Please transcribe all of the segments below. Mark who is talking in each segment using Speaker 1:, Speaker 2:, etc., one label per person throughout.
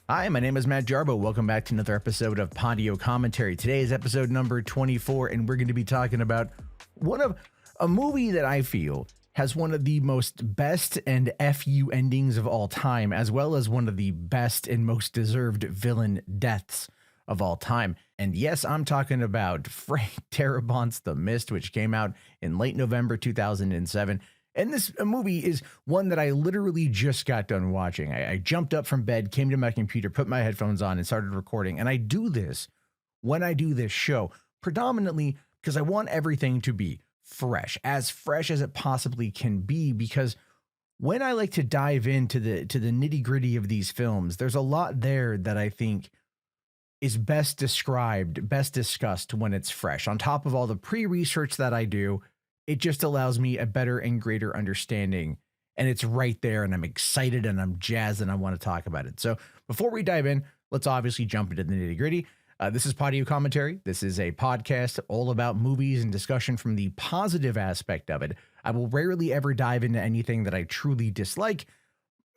Speaker 1: Hi, my name is Matt Jarbo. Welcome back to another episode of Podio Commentary. Today is episode number 24, and we're going to be talking about a movie that I feel has one of the most best and FU endings of all time, as well as one of the best and most deserved villain deaths of all time. And yes, I'm talking about Frank Darabont's The Mist, which came out in late November 2007. And this movie is one that I literally just got done watching. I jumped up from bed, came to my computer, put my headphones on, and started recording. And I do this when I do this show, predominantly because I want everything to be fresh as it possibly can be. Because when I like to dive into the nitty gritty of these films, there's a lot there that I think is best described, best discussed when it's fresh. On top of all the pre-research that I do, it just allows me a better and greater understanding, and it's right there, and I'm excited and I'm jazzed and I want to talk about it. So before we dive in, let's obviously jump into the nitty gritty. This is Podio Commentary. This is a podcast all about movies and discussion from the positive aspect of it. I will rarely ever dive into anything that I truly dislike.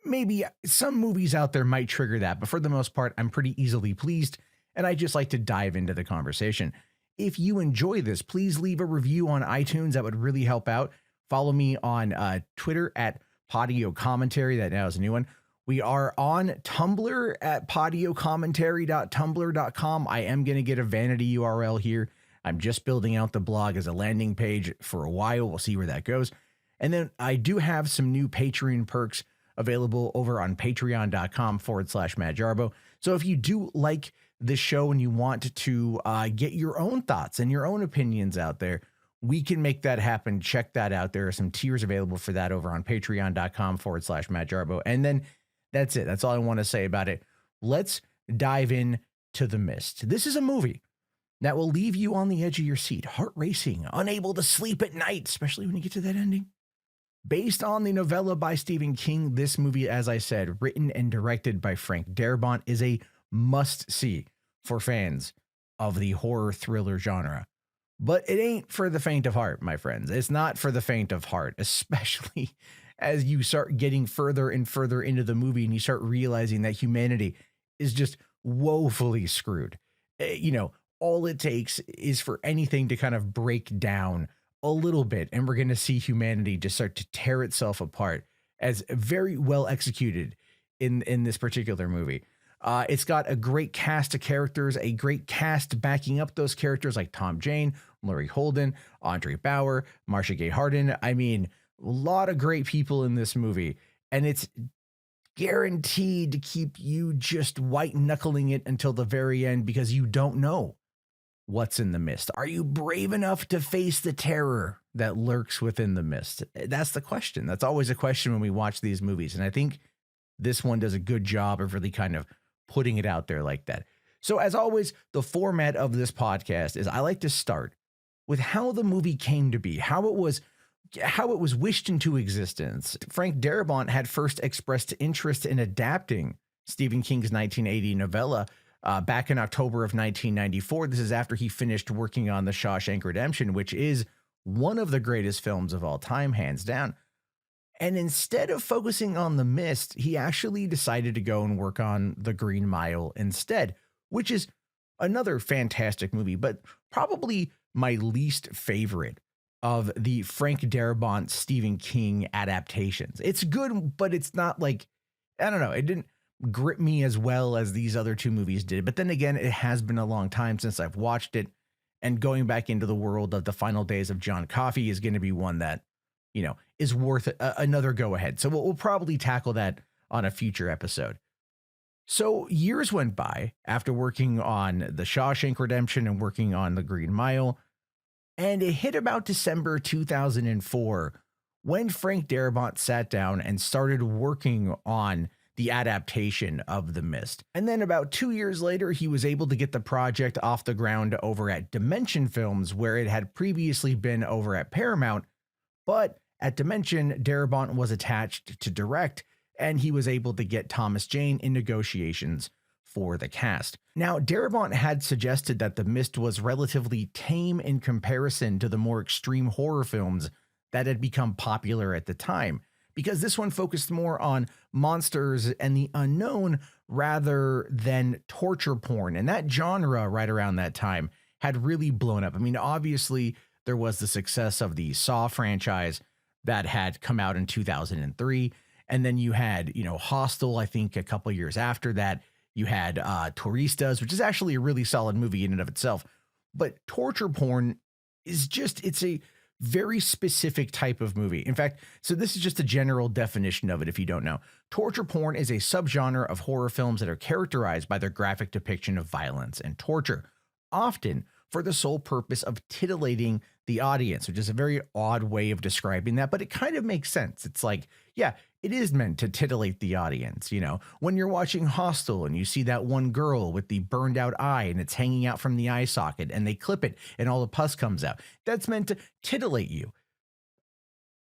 Speaker 1: Maybe some movies out there might trigger that, but for the most part, I'm pretty easily pleased, and I just like to dive into the conversation. If you enjoy this, please leave a review on iTunes. That would really help out. Follow me on Twitter at Podio Commentary. That now is a new one. We are on Tumblr at podiocommentary.tumblr.com. I am going to get a vanity URL here. I'm just building out the blog as a landing page for a while. We'll see where that goes. And then I do have some new Patreon perks available over on patreon.com/Matt Jarbo. So if you do like this show and you want to get your own thoughts and your own opinions out there, we can make that happen. Check that out. There are some tiers available for that over on patreon.com/Matt Jarbo. And then that's it. That's all I want to say about it. Let's dive in to The Mist. This is a movie that will leave you on the edge of your seat, heart racing, unable to sleep at night, especially when you get to that ending. Based on the novella by Stephen King, this movie, as I said, written and directed by Frank Darabont, is a must-see for fans of the horror thriller genre. But it ain't for the faint of heart, my friends. It's not for the faint of heart, especially as you start getting further and further into the movie and you start realizing that humanity is just woefully screwed. All it takes is for anything to kind of break down a little bit, and we're going to see humanity just start to tear itself apart, as very well executed in this particular movie. It's got a great cast of characters, a great cast backing up those characters like Tom Jane, Laurie Holden, Andre Bauer, Marcia Harden. I mean, a lot of great people in this movie, and it's guaranteed to keep you just white knuckling it until the very end because you don't know what's in the mist. Are you brave enough to face the terror that lurks within the mist? That's the question. That's always a question when we watch these movies. And I think this one does a good job of really kind of putting it out there like that. So as always, the format of this podcast is I like to start with how the movie came to be, how it was wished into existence. Frank Darabont had first expressed interest in adapting Stephen King's 1980 novella back in October of 1994. This is after he finished working on The Shawshank Redemption, which is one of the greatest films of all time, hands down. And instead of focusing on The Mist, he actually decided to go and work on The Green Mile instead, which is another fantastic movie, but probably my least favorite of the Frank Darabont Stephen King adaptations. It's good, but it's not like, I don't know, it didn't grip me as well as these other two movies did. But then again, it has been a long time since I've watched it, and going back into the world of The Final Days of John Coffey is going to be one that, is worth another go ahead. So we'll probably tackle that on a future episode. So years went by after working on The Shawshank Redemption and working on The Green Mile, and it hit about December 2004 when Frank Darabont sat down and started working on the adaptation of The Mist. And then about 2 years later, he was able to get the project off the ground over at Dimension Films, where it had previously been over at Paramount. But at Dimension, Darabont was attached to direct, and he was able to get Thomas Jane in negotiations for the cast. Now, Darabont had suggested that The Mist was relatively tame in comparison to the more extreme horror films that had become popular at the time. because this one focused more on monsters and the unknown rather than torture porn. And that genre right around that time had really blown up. I mean, obviously, there was the success of the Saw franchise that had come out in 2003. And then you had, Hostel, I think a couple years after that. You had Touristas, which is actually a really solid movie in and of itself. But torture porn is it's a very specific type of movie. In fact, so this is just a general definition of it if you don't know. Torture porn is a subgenre of horror films that are characterized by their graphic depiction of violence and torture, often for the sole purpose of titillating the audience, which is a very odd way of describing that, but it kind of makes sense. It's like, yeah, it is meant to titillate the audience. When you're watching Hostel and you see that one girl with the burned out eye and it's hanging out from the eye socket and they clip it and all the pus comes out, that's meant to titillate you.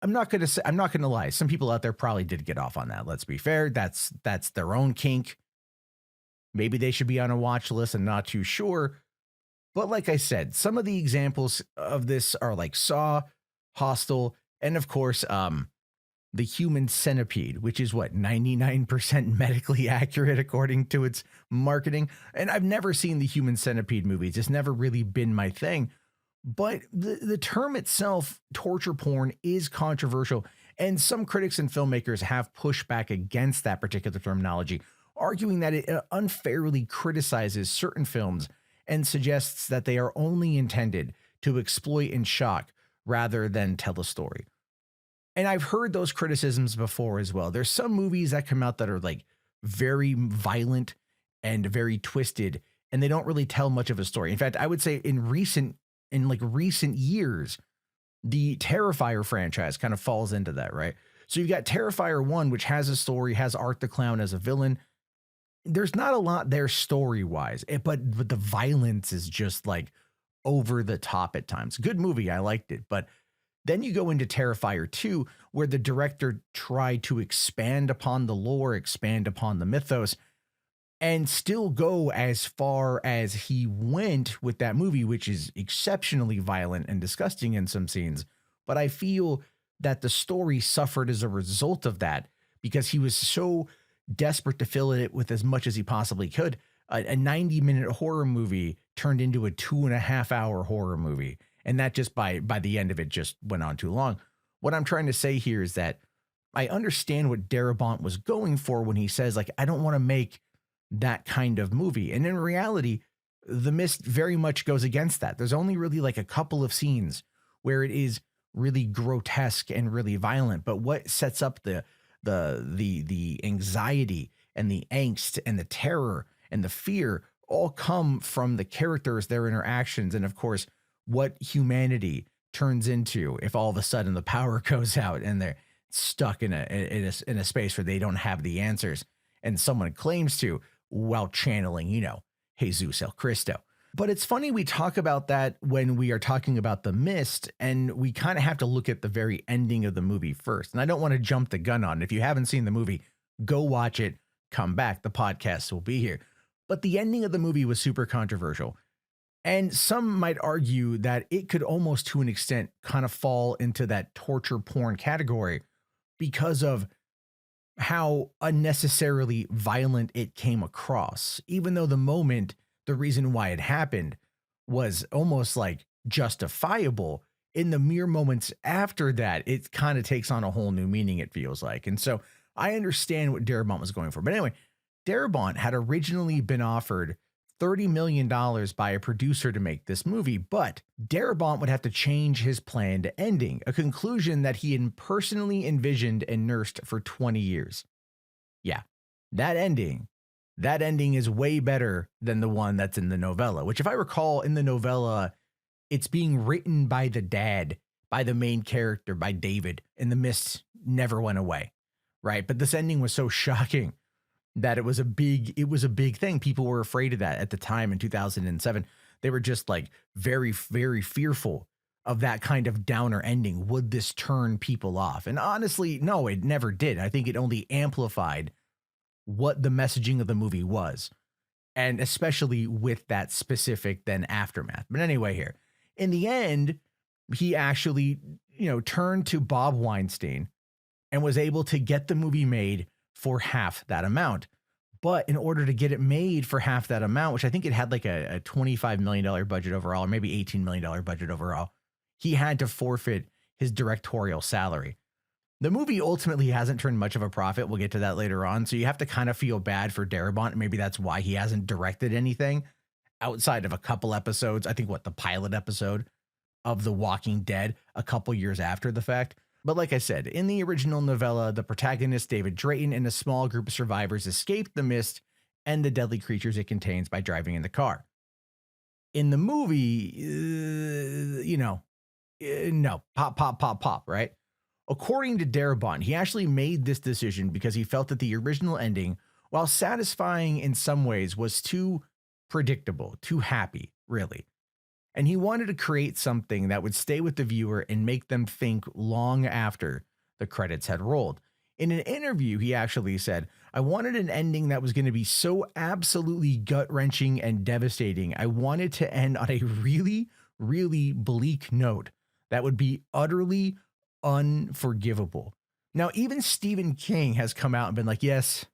Speaker 1: I'm not going to lie. Some people out there probably did get off on that. Let's be fair. That's their own kink. Maybe they should be on a watch list. I'm not too sure. But like I said, some of the examples of this are like Saw, Hostel, and of course, the Human Centipede, which is 99% medically accurate according to its marketing. And I've never seen the Human Centipede movies. It's never really been my thing. But the term itself, torture porn, is controversial. And some critics and filmmakers have pushed back against that particular terminology, arguing that it unfairly criticizes certain films and suggests that they are only intended to exploit and shock rather than tell a story. And I've heard those criticisms before as well. There's some movies that come out that are like very violent and very twisted, and they don't really tell much of a story. In fact, I would say in recent years, the Terrifier franchise kind of falls into that, right? So you've got Terrifier 1, which has a story, has Art the Clown as a villain. There's not a lot there story-wise, but the violence is just like over the top at times. Good movie, I liked it. But then you go into Terrifier 2, where the director tried to expand upon the lore, expand upon the mythos, and still go as far as he went with that movie, which is exceptionally violent and disgusting in some scenes. But I feel that the story suffered as a result of that because he was so desperate to fill it with as much as he possibly could. A 90-minute horror movie turned into a 2.5-hour horror movie. And that just by the end of it just went on too long. What I'm trying to say here is that I understand what Darabont was going for when he says, like, I don't want to make that kind of movie. And in reality, The Mist very much goes against that. There's only really like a couple of scenes where it is really grotesque and really violent. But what sets up the anxiety and the angst and the terror and the fear all come from the characters, their interactions, and of course, what humanity turns into if all of a sudden the power goes out and they're stuck in a space where they don't have the answers and someone claims to while channeling, Jesus El Cristo. But it's funny we talk about that when we are talking about The Mist, and we kind of have to look at the very ending of the movie first. And I don't want to jump the gun on it. If you haven't seen the movie, go watch it, come back. The podcast will be here. But the ending of the movie was super controversial. And some might argue that it could almost to an extent kind of fall into that torture porn category because of how unnecessarily violent it came across, even though the reason why it happened was almost like justifiable. In the mere moments after that, it kind of takes on a whole new meaning, it feels like. And so I understand what Darabont was going for. But anyway, Darabont had originally been offered $30 million by a producer to make this movie, but Darabont would have to change his planned ending, a conclusion that he had personally envisioned and nursed for 20 years. Yeah, that ending is way better than the one that's in the novella, which if I recall in the novella, it's being written by the dad, by the main character, by David, and the mist never went away, right? But this ending was so shocking that it was a big thing. People were afraid of that at the time in 2007. They were just like very, very fearful of that kind of downer ending. Would this turn people off? And honestly, no, it never did. I think it only amplified what the messaging of the movie was, and especially with that specific then aftermath. But anyway, here in the end, he actually, turned to Bob Weinstein and was able to get the movie made for half that amount. But in order to get it made for half that amount, which I think it had like a $25 million budget overall, or maybe $18 million budget overall, he had to forfeit his directorial salary. The movie ultimately hasn't turned much of a profit. We'll get to that later on. So you have to kind of feel bad for Darabont. Maybe that's why he hasn't directed anything outside of a couple episodes. I think the pilot episode of The Walking Dead a couple years after the fact. But like I said, in the original novella, the protagonist, David Drayton, and a small group of survivors escape the mist and the deadly creatures it contains by driving in the car. In the movie, no, pop, right? According to Darabont, he actually made this decision because he felt that the original ending, while satisfying in some ways, was too predictable, too happy, really. And he wanted to create something that would stay with the viewer and make them think long after the credits had rolled. In an interview, he actually said, "I wanted an ending that was going to be so absolutely gut-wrenching and devastating. I wanted to end on a really, really bleak note that would be utterly unforgivable." Now, even Stephen King has come out and been like, yes,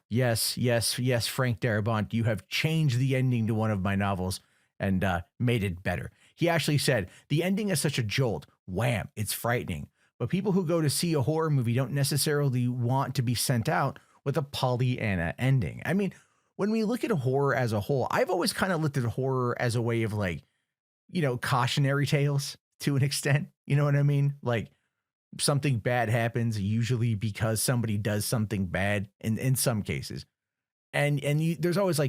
Speaker 1: Frank Darabont, you have changed the ending to one of my novels and made it better. He actually said, "The ending is such a jolt. Wham, it's frightening. But people who go to see a horror movie don't necessarily want to be sent out with a Pollyanna ending." I mean, when we look at horror as a whole, I've always kind of looked at horror as a way of cautionary tales to an extent. You know what I mean? Like, something bad happens, usually because somebody does something bad in some cases. And there's always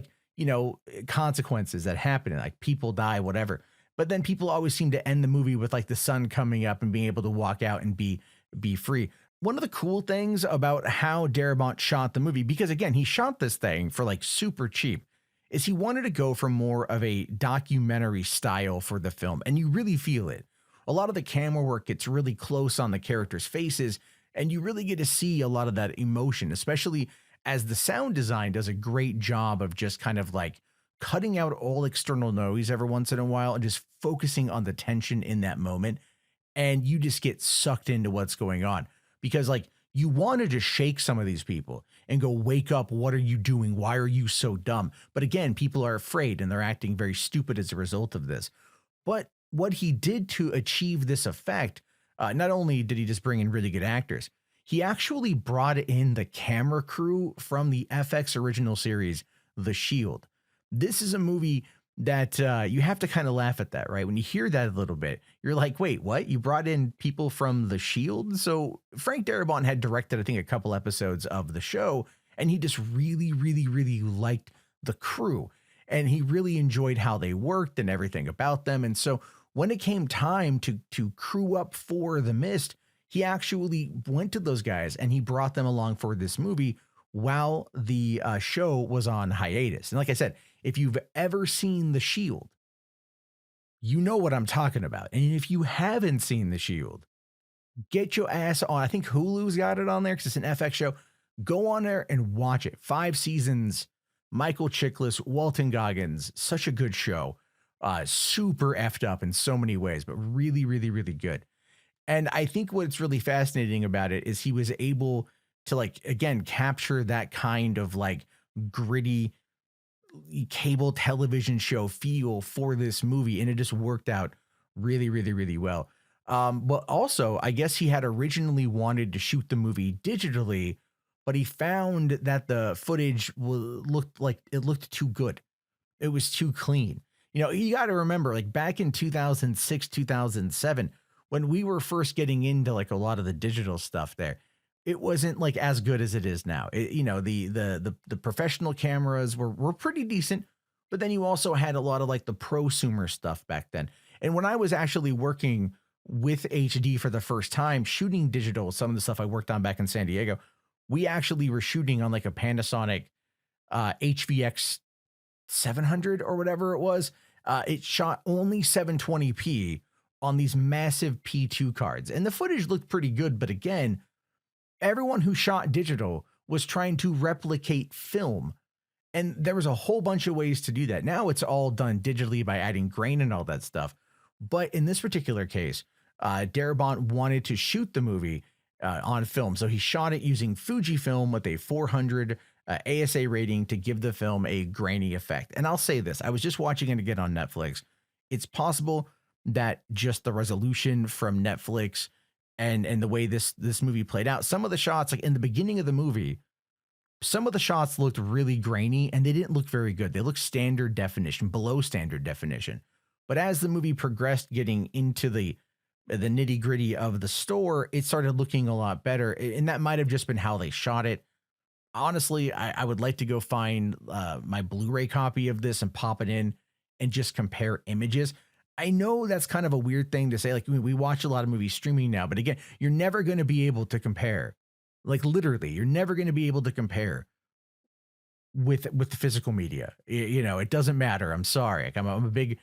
Speaker 1: consequences that happen, like people die, whatever. But then people always seem to end the movie with the sun coming up and being able to walk out and be free. One of the cool things about how Darabont shot the movie, because again, he shot this thing for super cheap, is he wanted to go for more of a documentary style for the film. And you really feel it. A lot of the camera work gets really close on the characters' faces, and you really get to see a lot of that emotion, especially as the sound design does a great job of just kind of cutting out all external noise every once in a while and just focusing on the tension in that moment. And you just get sucked into what's going on because you want to just shake some of these people and go, "Wake up. What are you doing? Why are you so dumb?" But again, people are afraid and they're acting very stupid as a result of this. But what he did to achieve this effect, not only did he just bring in really good actors, he actually brought in the camera crew from the FX original series, The Shield. This is a movie that you have to kind of laugh at that, right? When you hear that a little bit, you're like, wait, what? You brought in people from The Shield? So Frank Darabont had directed, I think, a couple episodes of the show, and he just really, really, really liked the crew. And he really enjoyed how they worked and everything about them. And so when it came time to crew up for The Mist, he actually went to those guys and he brought them along for this movie while the show was on hiatus. And like I said, if you've ever seen The Shield, you know what I'm talking about. And if you haven't seen The Shield, get your ass on. I think Hulu's got it on there because it's an FX show. Go on there and watch it. 5 seasons, Michael Chiklis, Walton Goggins, such a good show. Super effed up in so many ways, but really, really, really good. And I think what's really fascinating about it is he was able to again, capture that kind of gritty cable television show feel for this movie. And it just worked out really, really, really well. But also, I guess he had originally wanted to shoot the movie digitally, but he found that the footage looked too good. It was too clean. You got to remember, back in 2006, 2007, when we were first getting into a lot of the digital stuff there, it wasn't as good as it is now. The professional cameras were pretty decent, but then you also had a lot of the prosumer stuff back then. And when I was actually working with HD for the first time, shooting digital, some of the stuff I worked on back in San Diego, we actually were shooting on a Panasonic HVX 700 or whatever it was. It shot only 720p on these massive P2 cards. And the footage looked pretty good. But again, everyone who shot digital was trying to replicate film. And there was a whole bunch of ways to do that. Now it's all done digitally by adding grain and all that stuff. But in this particular case, Darabont wanted to shoot the movie on film. So he shot it using Fujifilm with a 400 ASA rating to give the film a grainy effect. And I'll say this, I was just watching it again on Netflix. It's possible that just the resolution from Netflix and the way this movie played out, some of the shots, like in the beginning of the movie, some of the shots looked really grainy and they didn't look very good. They looked standard definition, below standard definition. But as the movie progressed, getting into the nitty gritty of the store, it started looking a lot better. And that might have just been how they shot it. Honestly, I would like to go find my Blu-ray copy of this and pop it in and just compare images. I know that's kind of a weird thing to say. Like, we watch a lot of movies streaming now, but again, you're never going to be able to compare. Like, literally, you're never going to be able to compare with the physical media. You know, it doesn't matter. I'm sorry. Like, I'm a big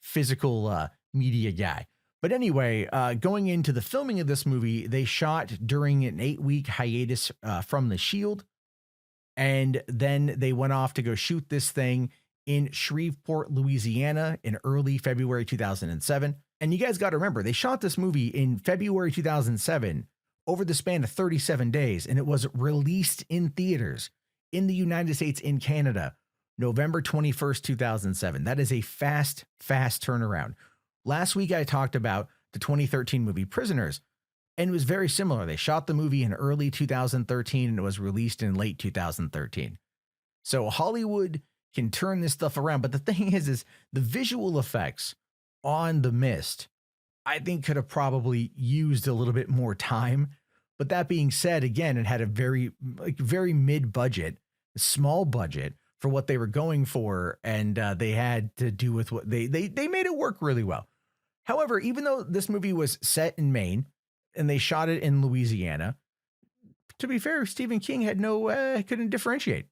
Speaker 1: physical media guy. But anyway, going into the filming of this movie, they shot during an 8-week hiatus from The Shield. And then they went off to go shoot this thing in Shreveport, Louisiana in early February 2007. And you guys got to remember, they shot this movie in February 2007 over the span of 37 days. And it was released in theaters in the United States, in Canada, November 21st, 2007. That is a fast turnaround. Last week, I talked about the 2013 movie Prisoners, and it was very similar. They shot the movie in early 2013, and it was released in late 2013. So Hollywood can turn this stuff around. But the thing is the visual effects on The Mist, I think, could have probably used a little bit more time. But that being said, again, it had a very mid-budget, small budget for what they were going for, and they had to do with what they made it work really well. However, even though this movie was set in Maine and they shot it in Louisiana, to be fair, Stephen King had couldn't differentiate.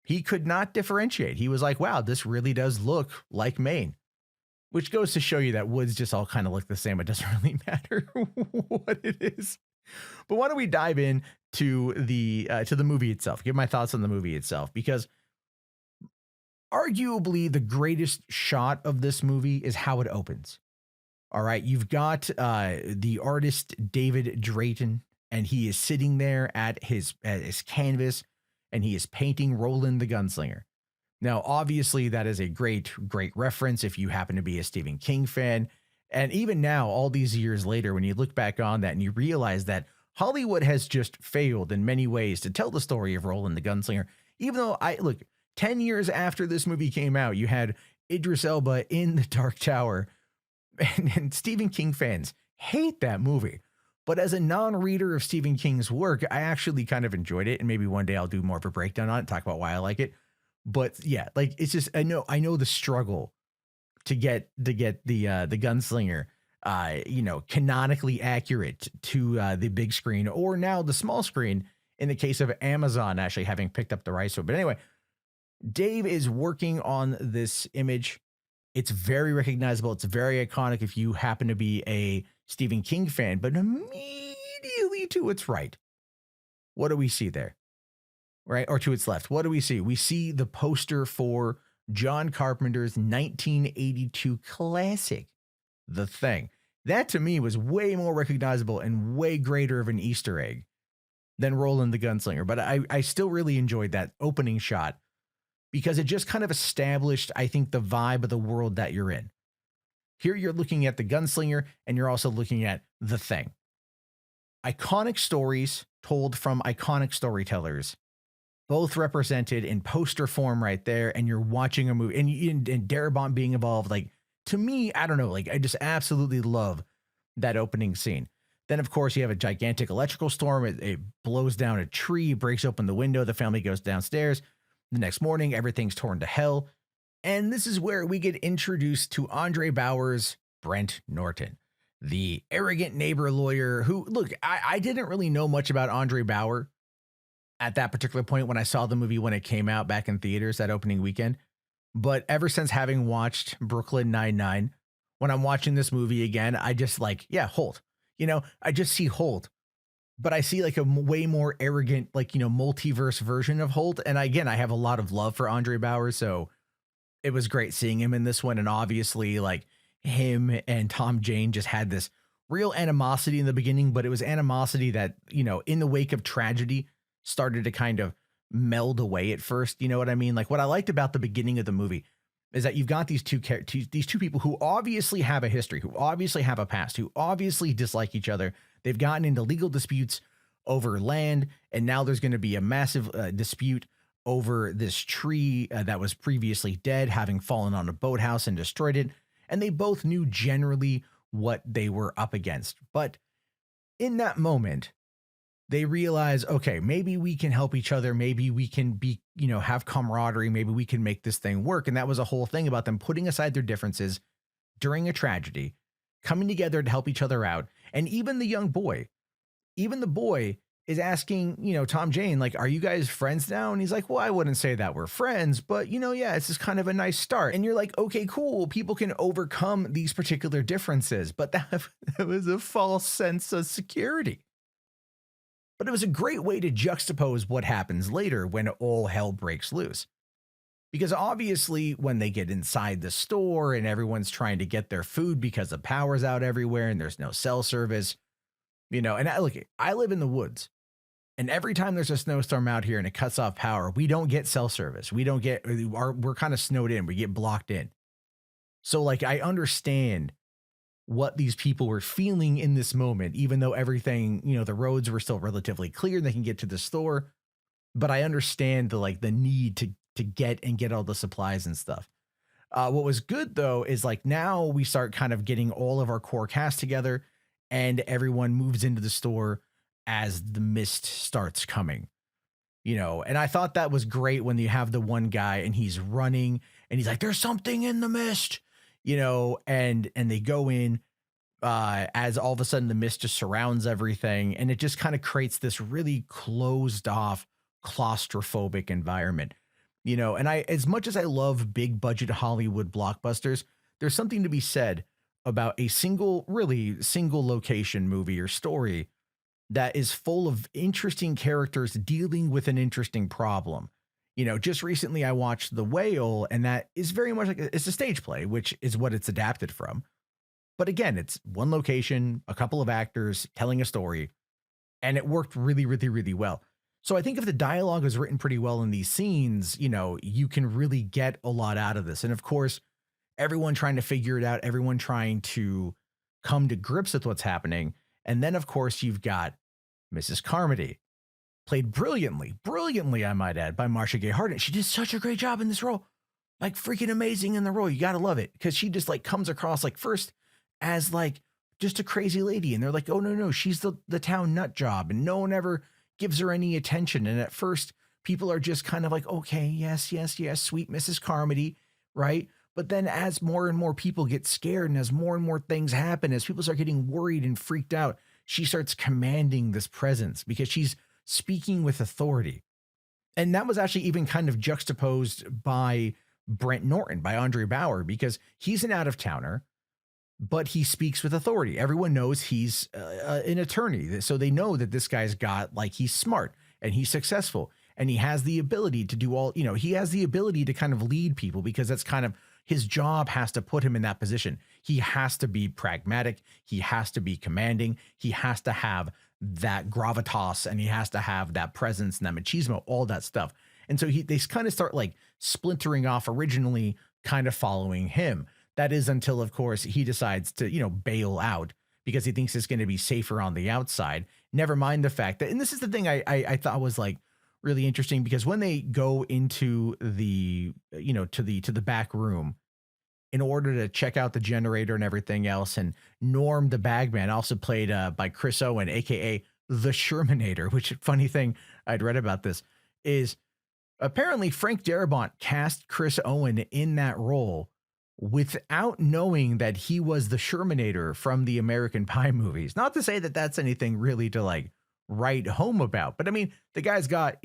Speaker 1: He could not differentiate. He was like, wow, this really does look like Maine, which goes to show you that woods just all kind of look the same. It doesn't really matter what it is. But why don't we dive in to the movie itself, give my thoughts on the movie itself, because arguably the greatest shot of this movie is how it opens. All right, you've got the artist David Drayton, and he is sitting there at his canvas, and he is painting Roland the Gunslinger. Now, obviously, that is a great reference if you happen to be a Stephen King fan. And even now, all these years later, when you look back on that and you realize that Hollywood has just failed in many ways to tell the story of Roland the Gunslinger, even though 10 years after this movie came out, you had Idris Elba in The Dark Tower. And Stephen King fans hate that movie. But as a non-reader of Stephen King's work, I actually kind of enjoyed it. And maybe one day I'll do more of a breakdown on it, talk about why I like it. But yeah, like, it's just, I know the struggle to get the gunslinger, canonically accurate to the big screen, or now the small screen in the case of Amazon actually having picked up the rights to it. But anyway, Dave is working on this image. It's very recognizable. It's very iconic if you happen to be a Stephen King fan, but immediately to its right, what do we see there? Right? Or to its left, what do we see? We see the poster for John Carpenter's 1982 classic, The Thing. That to me was way more recognizable and way greater of an Easter egg than Roland the Gunslinger. But I still really enjoyed that opening shot, because it just kind of established, I think, the vibe of the world that you're in. Here you're looking at the gunslinger, and you're also looking at The Thing. Iconic stories told from iconic storytellers, both represented in poster form right there, and you're watching a movie, and Darabont being involved. Like, to me, I don't know, like, I just absolutely love that opening scene. Then, of course, you have a gigantic electrical storm. It blows down a tree, breaks open the window. The family goes downstairs. The next morning, everything's torn to hell. And this is where we get introduced to Andre Bauer's Brent Norton, the arrogant neighbor lawyer who, look, I didn't really know much about Andre Bauer at that particular point when I saw the movie when it came out back in theaters that opening weekend. But ever since having watched Brooklyn Nine-Nine, when I'm watching this movie again, I just Holt. I just see Holt. But I see like a way more arrogant, multiverse version of Holt. And again, I have a lot of love for Andre Bauer. So it was great seeing him in this one. And obviously, like, him and Tom Jane just had this real animosity in the beginning, but it was animosity that, in the wake of tragedy started to kind of meld away at first. You know what I mean? Like, what I liked about the beginning of the movie is that you've got these two people who obviously have a history, who obviously have a past, who obviously dislike each other. They've gotten into legal disputes over land, and now there's going to be a massive dispute over this tree that was previously dead, having fallen on a boathouse and destroyed it. And they both knew generally what they were up against. But in that moment, they realize, okay, maybe we can help each other. Maybe we can be, have camaraderie. Maybe we can make this thing work. And that was a whole thing about them putting aside their differences during a tragedy, coming together to help each other out. And even the boy is asking, Tom Jane, like, are you guys friends now? And he's like, well, I wouldn't say that we're friends, but yeah, it's just kind of a nice start. And you're like, okay, cool. People can overcome these particular differences, but that was a false sense of security. But it was a great way to juxtapose what happens later when all hell breaks loose. Because obviously when they get inside the store and everyone's trying to get their food because the power's out everywhere and there's no cell service, and I live in the woods. And every time there's a snowstorm out here and it cuts off power, we don't get cell service. We're kind of snowed in. We get blocked in. So I understand what these people were feeling in this moment, even though everything, the roads were still relatively clear. They can get to the store, but I understand the need to get all the supplies and stuff. What was good though, is now we start kind of getting all of our core cast together and everyone moves into the store as the mist starts coming, and I thought that was great when you have the one guy and he's running and he's like, there's something in the mist, and they go in as all of a sudden the mist just surrounds everything. And it just kind of creates this really closed off, claustrophobic environment, and as much as I love big budget Hollywood blockbusters, there's something to be said about a single location movie or story that is full of interesting characters dealing with an interesting problem. Just recently I watched The Whale, and that is very much it's a stage play, which is what it's adapted from. But again, it's one location, a couple of actors telling a story, and it worked really, really, really well. So I think if the dialogue is written pretty well in these scenes, you can really get a lot out of this. And of course, everyone trying to figure it out, everyone trying to come to grips with what's happening. And then, of course, you've got Mrs. Carmody, played brilliantly, I might add, by Marcia Gay Harden. She did such a great job in this role, freaking amazing in the role. You got to love it, because she just comes across first as just a crazy lady. And they're like, oh, no, she's the town nut job. And no one ever gives her any attention. And at first people are just kind of like, okay, yes, sweet Mrs. Carmody, right? But then as more and more people get scared and as more and more things happen, as people start getting worried and freaked out, she starts commanding this presence because she's speaking with authority. And that was actually even kind of juxtaposed by Brent Norton, by Andre Bauer, because he's an out-of-towner, but he speaks with authority. Everyone knows he's an attorney. So they know that this guy's got he's smart and he's successful and he has the ability to do all, he has the ability to kind of lead people, because that's kind of his job, has to put him in that position. He has to be pragmatic. He has to be commanding. He has to have that gravitas, and he has to have that presence and that machismo, all that stuff. And so they kind of start splintering off, originally kind of following him. That is until, of course, he decides to, bail out because he thinks it's going to be safer on the outside. Never mind the fact that, and this is the thing I thought was really interesting, because when they go into the, to the back room in order to check out the generator and everything else, and Norm, the bagman, also played by Chris Owen, aka the Shermanator, which, funny thing I'd read about this is apparently Frank Darabont cast Chris Owen in that role without knowing that he was the Shermanator from the American Pie movies. Not to say that that's anything really to write home about, but I mean, the guy's got,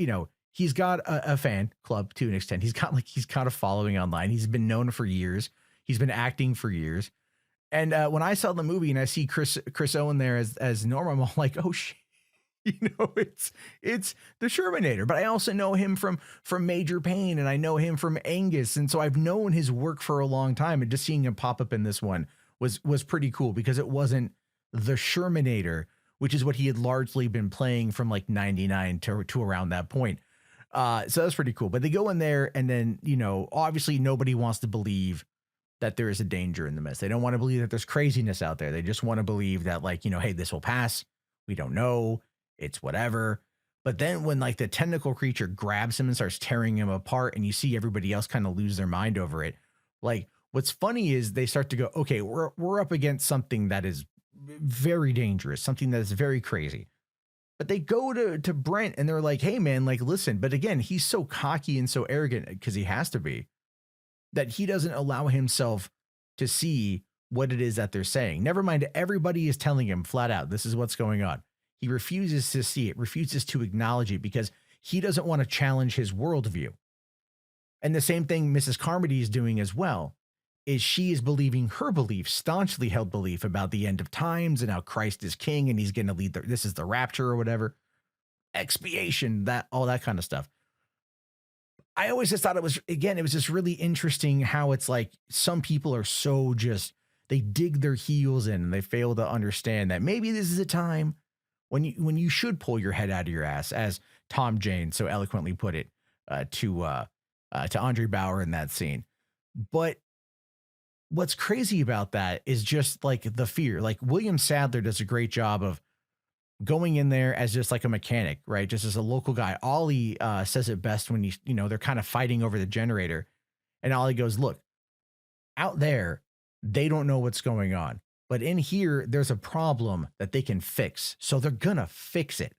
Speaker 1: he's got a fan club to an extent. He's got a following online. He's been known for years. He's been acting for years. And when I saw the movie and I see Chris Owen there as Norm, I'm all like, oh shit. It's the Shermanator, but I also know him from Major Payne, and I know him from Angus. And so I've known his work for a long time, and just seeing him pop up in this one was pretty cool, because it wasn't the Shermanator, which is what he had largely been playing from like 99 to around that point. So that's pretty cool. But they go in there and then, obviously nobody wants to believe that there is a danger in the mist. They don't want to believe that there's craziness out there. They just want to believe that like, hey, this will pass. We don't know. It's whatever. But then when like the tentacle creature grabs him and starts tearing him apart and you see everybody else kind of lose their mind over it. Like what's funny is they start to go, okay, we're up against something that is very dangerous, something that is very crazy. But they go to Brent and they're like, hey man, like, listen, but again, he's so cocky and so arrogant because he has to be, that he doesn't allow himself to see what it is that they're saying. Never mind, everybody is telling him flat out, this is what's going on. He refuses to see it, refuses to acknowledge it because he doesn't want to challenge his worldview. And the same thing Mrs. Carmody is doing as well, is she is believing her belief, staunchly held belief about the end of times and how Christ is king and he's going to lead this is the rapture or whatever, expiation, that all that kind of stuff. I always just thought it was just really interesting how it's like some people are so they dig their heels in and they fail to understand that maybe this is a time when you should pull your head out of your ass, as Tom Jane so eloquently put it to Andre Bauer in that scene. But what's crazy about that is just like the fear. Like William Sadler does a great job of going in there as just like a mechanic, right? Just as a local guy. Ollie says it best when they're kind of fighting over the generator. And Ollie goes, look, out there, they don't know what's going on. But in here, there's a problem that they can fix. So they're going to fix it.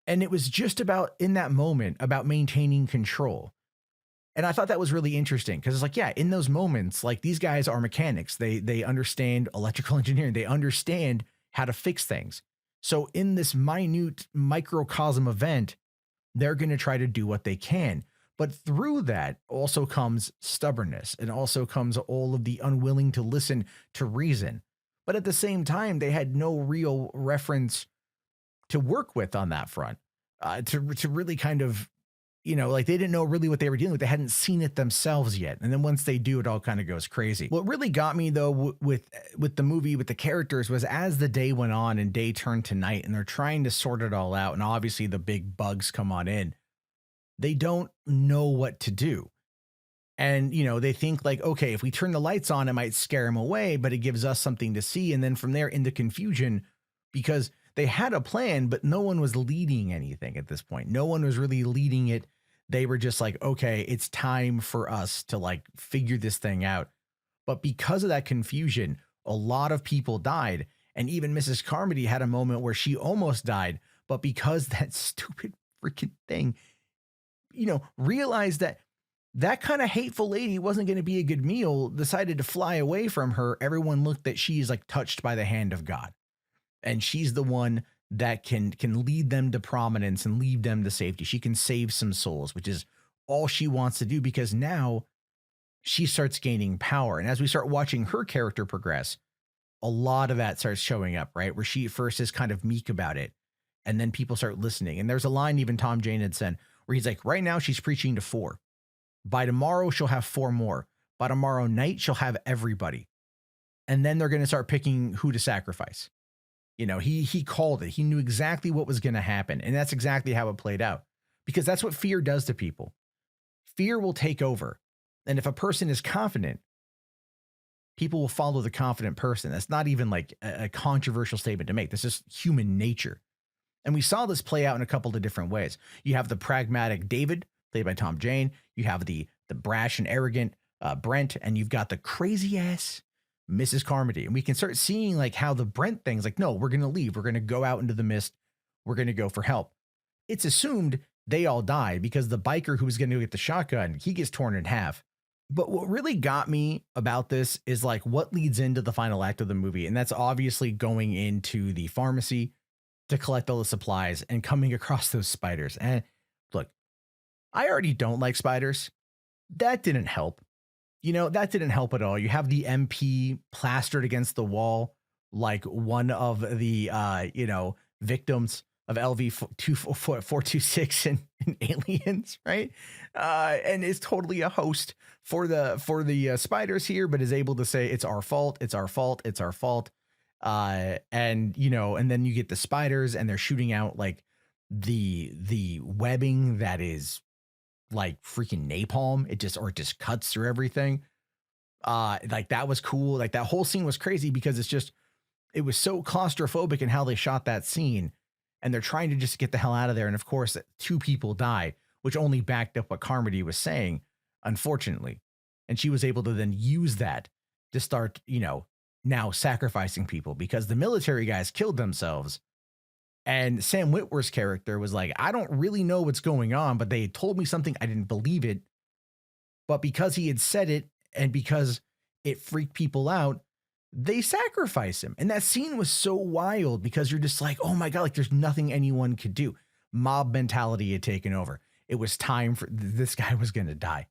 Speaker 1: And it was just about, in that moment, about maintaining control. And I thought that was really interesting because it's like, yeah, in those moments, like these guys are mechanics. They understand electrical engineering. They understand how to fix things. So in this minute microcosm event, they're going to try to do what they can. But through that also comes stubbornness and also comes all of the unwilling to listen to reason. But at the same time, they had no real reference to work with on that front, to really kind of, like they didn't know really what they were dealing with. They hadn't seen it themselves yet. And then once they do, it all kind of goes crazy. What really got me though with the movie, with the characters, was as the day went on and day turned to night and they're trying to sort it all out. And obviously the big bugs come on in. They don't know what to do. And, they think like, okay, if we turn the lights on, it might scare them away, but it gives us something to see. And then from there into confusion, because they had a plan, but no one was leading anything at this point. No one was really leading it. They were just like, okay, it's time for us to like figure this thing out. But because of that confusion, a lot of people died. And even Mrs. Carmody had a moment where she almost died. But because that stupid freaking thing, realized that kind of hateful lady wasn't going to be a good meal, decided to fly away from her. Everyone looked that she's like touched by the hand of God. And she's the one that can lead them to prominence and lead them to safety. She can save some souls, which is all she wants to do, because now she starts gaining power. And as we start watching her character progress, a lot of that starts showing up, right? Where she at first is kind of meek about it. And then people start listening. And there's a line even Tom Jane had said where he's like, right now she's preaching to 4. By tomorrow, she'll have 4 more. By tomorrow night, she'll have everybody. And then they're going to start picking who to sacrifice. He called it. He knew exactly what was going to happen. And that's exactly how it played out, because that's what fear does to people. Fear will take over. And if a person is confident, people will follow the confident person. That's not even like a controversial statement to make. This is human nature. And we saw this play out in a couple of different ways. You have the pragmatic David, played by Tom Jane. You have the brash and arrogant Brent, and you've got the crazy ass Mrs. Carmody. And we can start seeing like how the Brent thing's like, no, we're going to leave. We're going to go out into the mist. We're going to go for help. It's assumed they all die because the biker who's going to get the shotgun, he gets torn in half. But what really got me about this is like what leads into the final act of the movie. And that's obviously going into the pharmacy to collect all the supplies and coming across those spiders. And look, I already don't like spiders. That didn't help. That didn't help at all. You have the MP plastered against the wall, like one of the, victims of LV-426 and Aliens, right? And is totally a host for the spiders here, but is able to say, it's our fault, it's our fault, it's our fault. And and then you get the spiders and they're shooting out like the webbing that is like freaking napalm. It just cuts through everything. Like that was cool. Like that whole scene was crazy because it was so claustrophobic in how they shot that scene. And they're trying to just get the hell out of there. And of course, two people die, which only backed up what Carmody was saying, unfortunately. And she was able to then use that to start, now sacrificing people because the military guys killed themselves. And Sam Witwer's character was like, I don't really know what's going on, but they told me something. I didn't believe it. But because he had said it and because it freaked people out, they sacrifice him. And that scene was so wild because you're just like, oh my God, like there's nothing anyone could do. Mob mentality had taken over. It was time for this guy was going to die.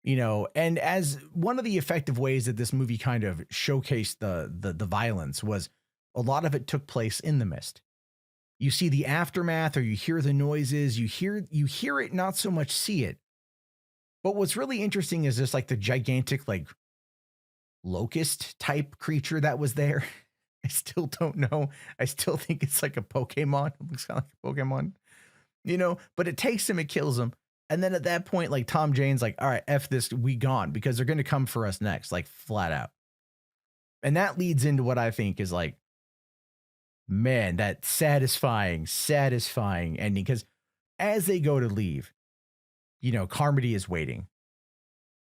Speaker 1: And as one of the effective ways that this movie kind of showcased the violence was a lot of it took place in the mist. You see the aftermath or you hear the noises, you hear it, not so much see it. But what's really interesting is just like the gigantic, like locust type creature that was there. I still don't know. I still think it's like a Pokemon. It looks kind of like a Pokemon, but it takes him, it kills him. And then at that point, like Tom Jane's like, all right, F this, we gone because they're going to come for us next, like flat out. And that leads into what I think is like, man, that satisfying ending. Because as they go to leave, Carmody is waiting.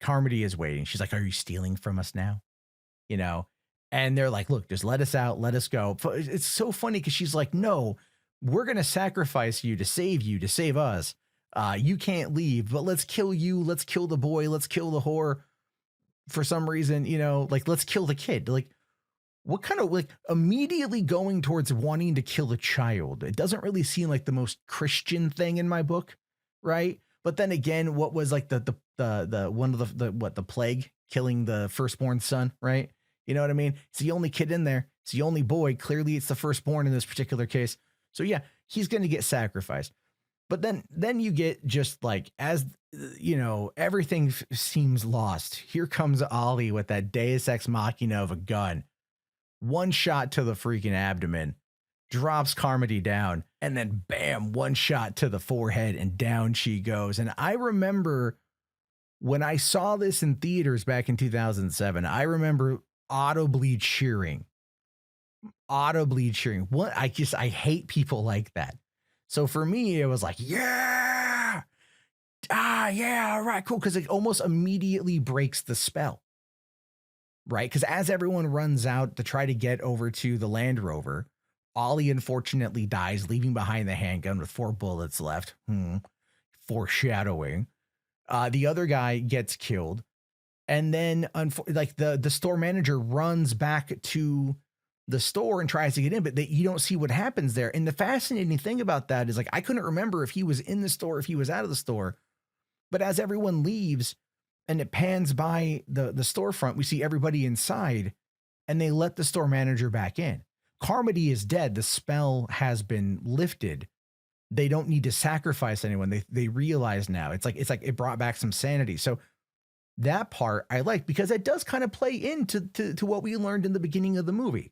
Speaker 1: She's like, are you stealing from us now? And they're like, look, just let us out. Let us go. It's so funny because she's like, no, we're going to sacrifice you to save us. You can't leave, but let's kill you. Let's kill the boy. Let's kill the whore for some reason, like let's kill the kid. Like what kind of like immediately going towards wanting to kill a child? It doesn't really seem like the most Christian thing in my book. Right. But then again, what was like the one of the plague killing the firstborn son, right? You know what I mean? It's the only kid in there. It's the only boy. Clearly it's the firstborn in this particular case. So yeah, he's going to get sacrificed. But then you get just like, as everything seems lost. Here comes Ollie with that Deus Ex Machina of a gun. One shot to the freaking abdomen, drops Carmody down, and then bam, one shot to the forehead and down she goes. And I remember when I saw this in theaters back in 2007, I remember audibly cheering. What? I hate people like that. So for me, it was like, yeah, yeah, all right, cool. Because it almost immediately breaks the spell, right? Because as everyone runs out to try to get over to the Land Rover, Ollie unfortunately dies, leaving behind the handgun with 4 bullets left. Foreshadowing. The other guy gets killed. And then like the store manager runs back to the store and tries to get in, but you don't see what happens there. And the fascinating thing about that is like, I couldn't remember if he was in the store, if he was out of the store, but as everyone leaves and it pans by the storefront, we see everybody inside and they let the store manager back in. Carmody is dead. The spell has been lifted. They don't need to sacrifice anyone. They realize now it's like it brought back some sanity. So that part I like because it does kind of play into to what we learned in the beginning of the movie,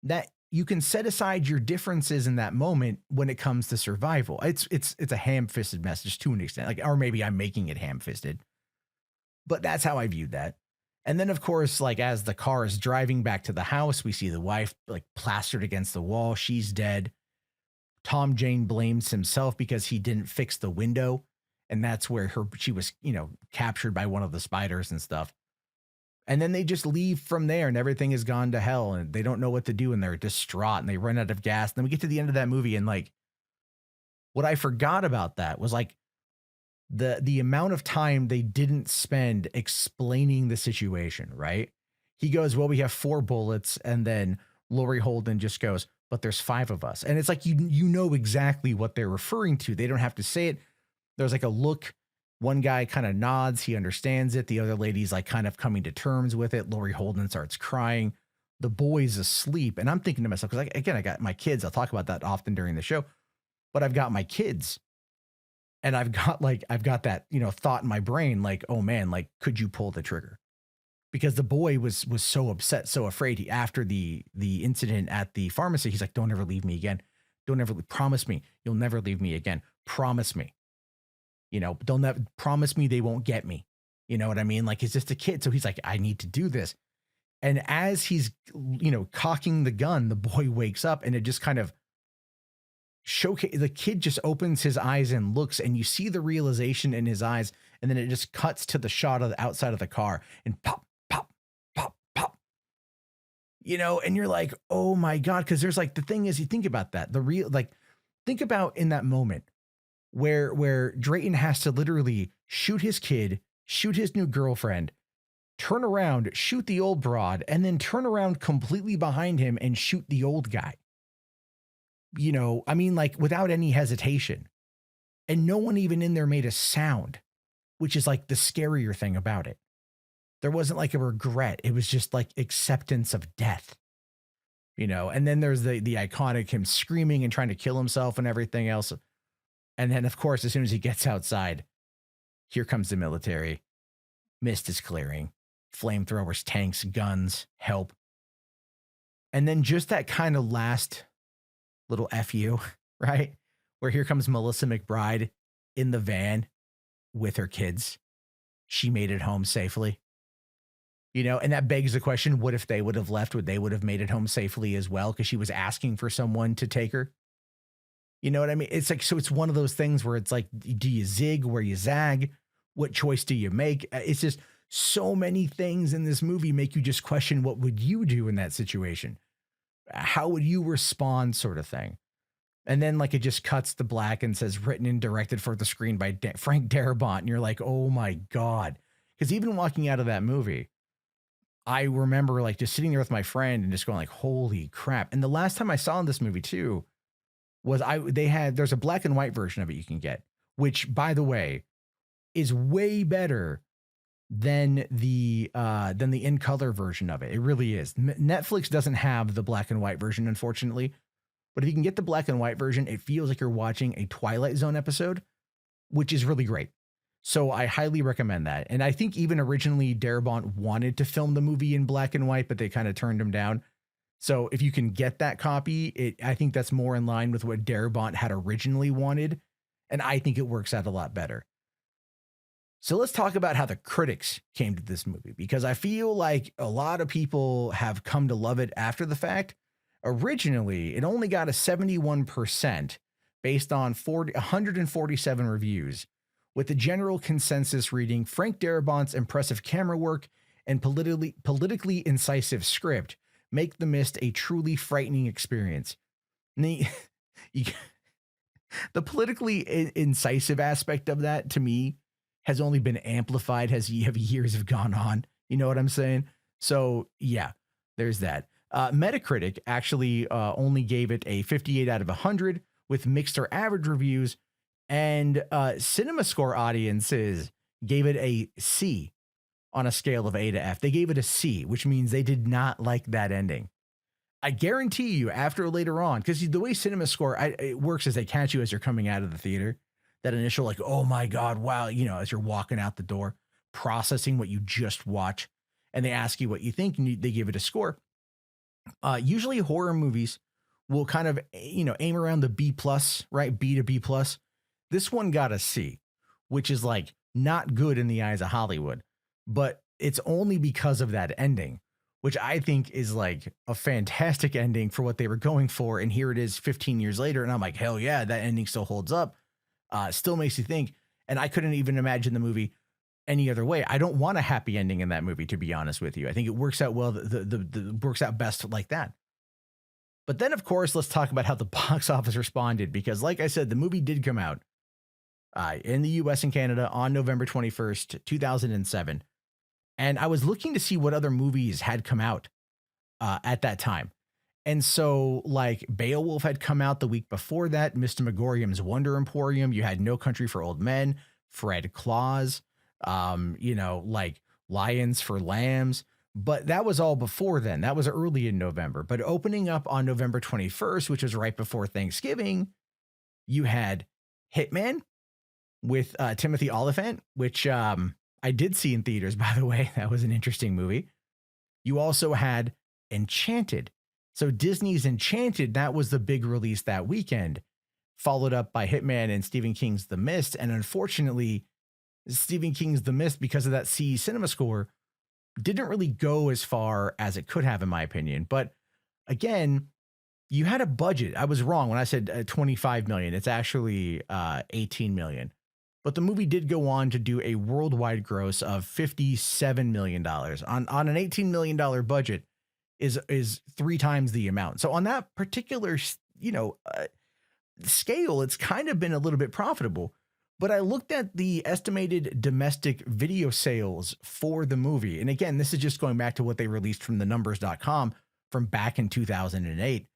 Speaker 1: that you can set aside your differences in that moment when it comes to survival. It's a ham-fisted message to an extent, like, or maybe I'm making it ham-fisted, but that's how I viewed that. And then of course, like as the car is driving back to the house, we see the wife like plastered against the wall. She's dead. Tom Jane blames himself because he didn't fix the window. And that's where she was, captured by one of the spiders and stuff. And then they just leave from there and everything has gone to hell and they don't know what to do and they're distraught and they run out of gas. And then we get to the end of that movie and like, what I forgot about that was like the amount of time they didn't spend explaining the situation, right? He goes, well, we have 4 bullets. And then Laurie Holden just goes, but there's 5 of us. And it's like, you know exactly what they're referring to. They don't have to say it. There's like a look. One guy kind of nods. He understands it. The other lady's like kind of coming to terms with it. Laurie Holden starts crying. The boy's asleep. And I'm thinking to myself, because again, I got my kids. I'll talk about that often during the show, but I've got my kids and I've got that, thought in my brain, like, oh man, like, could you pull the trigger? because the boy was so upset, so afraid. After the incident at the pharmacy, he's like, "Don't ever leave me again. Don't ever promise me you'll never leave me again. Promise me, don't ever promise me they won't get me." You know what I mean? Like, he's just a kid, so he's like, "I need to do this." And as he's cocking the gun, the boy wakes up, and it just kind of the kid just opens his eyes and looks, and you see the realization in his eyes, and then it just cuts to the shot of the outside of the car, and pop, pop, pop, pop. And you're like, oh my God. Cause there's like, the thing is, you think about that, think about in that moment where Drayton has to literally shoot his kid, shoot his new girlfriend, turn around, shoot the old broad, and then turn around completely behind him and shoot the old guy. Like, without any hesitation. And no one even in there made a sound, which is like the scarier thing about it. There wasn't like a regret. It was just like acceptance of death, and then there's the iconic him screaming and trying to kill himself and everything else. And then, of course, as soon as he gets outside, here comes the military. Mist is clearing, flamethrowers, tanks, guns, help. And then just that kind of last little FU, right? Where here comes Melissa McBride in the van with her kids. She made it home safely. And that begs the question, what if they would have left? Would they would have made it home safely as well? Because she was asking for someone to take her. You know what I mean? It's like, so it's one of those things where it's like, do you zig where you zag? What choice do you make? It's just so many things in this movie make you just question, what would you do in that situation? How would you respond, sort of thing? And then like it just cuts to black and says written and directed for the screen by Frank Darabont. And you're like, oh my God. Because even walking out of that movie, I remember like just sitting there with my friend and just going like, holy crap. And the last time I saw this movie too was there's a black and white version of it you can get, which, by the way, is way better than the in color version of it. It really is. Netflix doesn't have the black and white version, unfortunately. But if you can get the black and white version, it feels like you're watching a Twilight Zone episode, which is really great. So I highly recommend that. And I think even originally Darabont wanted to film the movie in black and white, but they kind of turned him down. So if you can get that copy, I think that's more in line with what Darabont had originally wanted. And I think it works out a lot better. So let's talk about how the critics came to this movie, because I feel like a lot of people have come to love it after the fact. Originally, it only got a 71% based on 147 reviews, with the general consensus reading Frank Darabont's impressive camera work and politically incisive script make The Mist a truly frightening experience. The politically incisive aspect of that, to me, has only been amplified as years have gone on. You know what I'm saying? So yeah, there's that. Metacritic actually only gave it a 58 out of 100 with mixed or average reviews, and CinemaScore audiences gave it a C on a scale of A to F. They gave it a C, which means they did not like that ending. I guarantee you after later on, because the way CinemaScore it works is they catch you as you're coming out of the theater. That initial like, oh my God, wow, as you're walking out the door, processing what you just watched, and they ask you what you think, and they give it a score. Usually horror movies will kind of, aim around the B plus, right? B to B plus. This one got a C, which is like not good in the eyes of Hollywood, but it's only because of that ending, which I think is like a fantastic ending for what they were going for. And here it is 15 years later. And I'm like, hell yeah, that ending still holds up. Still makes you think. And I couldn't even imagine the movie any other way. I don't want a happy ending in that movie, to be honest with you. I think it works out well. The works out best like that. But then, of course, let's talk about how the box office responded, because like I said, the movie did come out in the US and Canada on November 21st, 2007. And I was looking to see what other movies had come out at that time. And so like Beowulf had come out the week before that, Mr. Megorium's Wonder Emporium. You had No Country for Old Men, Fred Claus, like Lions for Lambs. But that was all before then. That was early in November. But opening up on November 21st, which was right before Thanksgiving, you had Hitman with Timothy Olyphant, which I did see in theaters, by the way. That was an interesting movie. You also had Enchanted. So Disney's Enchanted, that was the big release that weekend, followed up by Hitman and Stephen King's The Mist. And unfortunately, Stephen King's The Mist, because of that CE Cinema score, didn't really go as far as it could have, in my opinion. But again, you had a budget. I was wrong when I said 25 million. It's actually 18 million. But the movie did go on to do a worldwide gross of $57 million on an $18 million budget is 3 times the amount. So on that particular, scale, it's kind of been a little bit profitable. But I looked at the estimated domestic video sales for the movie. And again, this is just going back to what they released from the numbers.com from back in 2008.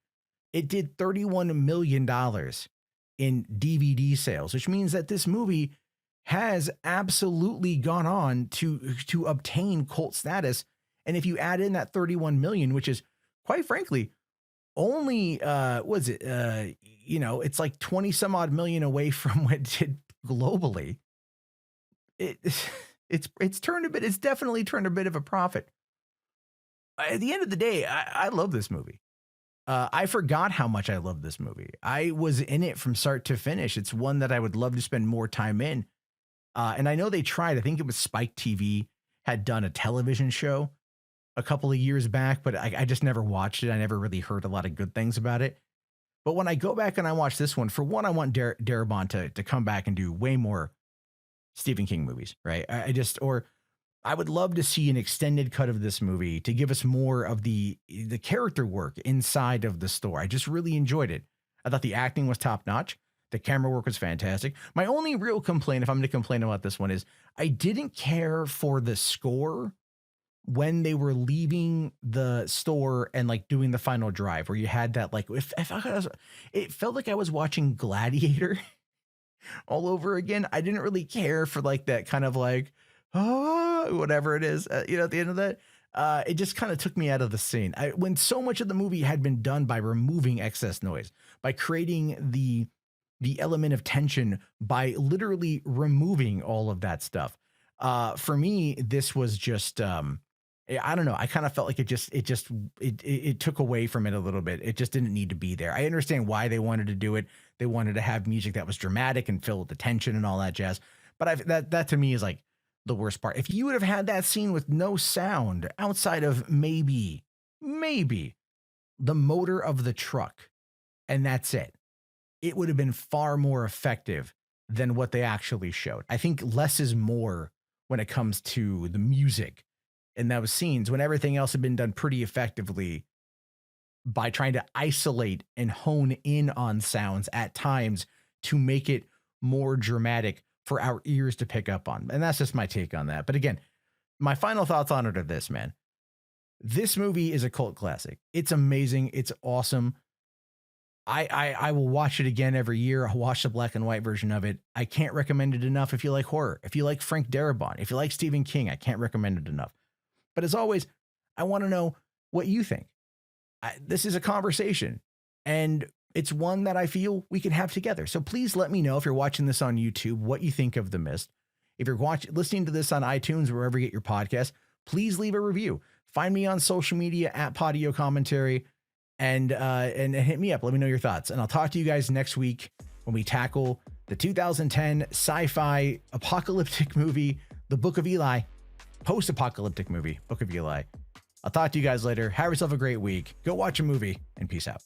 Speaker 1: It did $31 million in DVD sales, which means that this movie has absolutely gone on to obtain cult status. And if you add in that 31 million, which is quite frankly only it's like 20 some odd million away from what it did globally. It's turned a bit. It's definitely turned a bit of a profit. At the end of the day, I love this movie. I forgot how much I love this movie. I was in it from start to finish. It's one that I would love to spend more time in. And I know they tried. I think it was Spike TV had done a television show a couple of years back, but I just never watched it. I never really heard a lot of good things about it. But when I go back and I watch this one, for one, I want Darabont to come back and do way more Stephen King movies, right? I would love to see an extended cut of this movie to give us more of the character work inside of the story. I just really enjoyed it. I thought the acting was top notch. The camera work was fantastic. My only real complaint, if I'm going to complain about this one, is I didn't care for the score when they were leaving the store and like doing the final drive, where you had that, like, it felt like I was watching Gladiator all over again. I didn't really care for like that kind of like, whatever it is, at the end of that. It just kind of took me out of the scene. When so much of the movie had been done by removing excess noise, by creating the element of tension, by literally removing all of that stuff. For me, this was just, I don't know. I kind of felt like it took away from it a little bit. It just didn't need to be there. I understand why they wanted to do it. They wanted to have music that was dramatic and fill with the tension and all that jazz. But that to me is like the worst part. If you would have had that scene with no sound outside of maybe the motor of the truck, and that's it, it would have been far more effective than what they actually showed. I think less is more when it comes to the music in those scenes, when everything else had been done pretty effectively by trying to isolate and hone in on sounds at times to make it more dramatic for our ears to pick up on. And that's just my take on that. But again, my final thoughts on it are this, man. This movie is a cult classic. It's amazing. It's awesome. I will watch it again every year. I'll watch the black and white version of it. I can't recommend it enough if you like horror. If you like Frank Darabont, if you like Stephen King, I can't recommend it enough. But as always, I want to know what you think. This is a conversation, and it's one that I feel we can have together. So please let me know, if you're watching this on YouTube, what you think of The Mist. If you're listening to this on iTunes, wherever you get your podcast, please leave a review. Find me on social media at Podio Commentary, and hit me up. Let me know your thoughts. And I'll talk to you guys next week when we tackle the 2010 sci-fi apocalyptic movie, The Book of Eli, post-apocalyptic movie, Book of Eli. I'll talk to you guys later. Have yourself a great week. Go watch a movie, and peace out.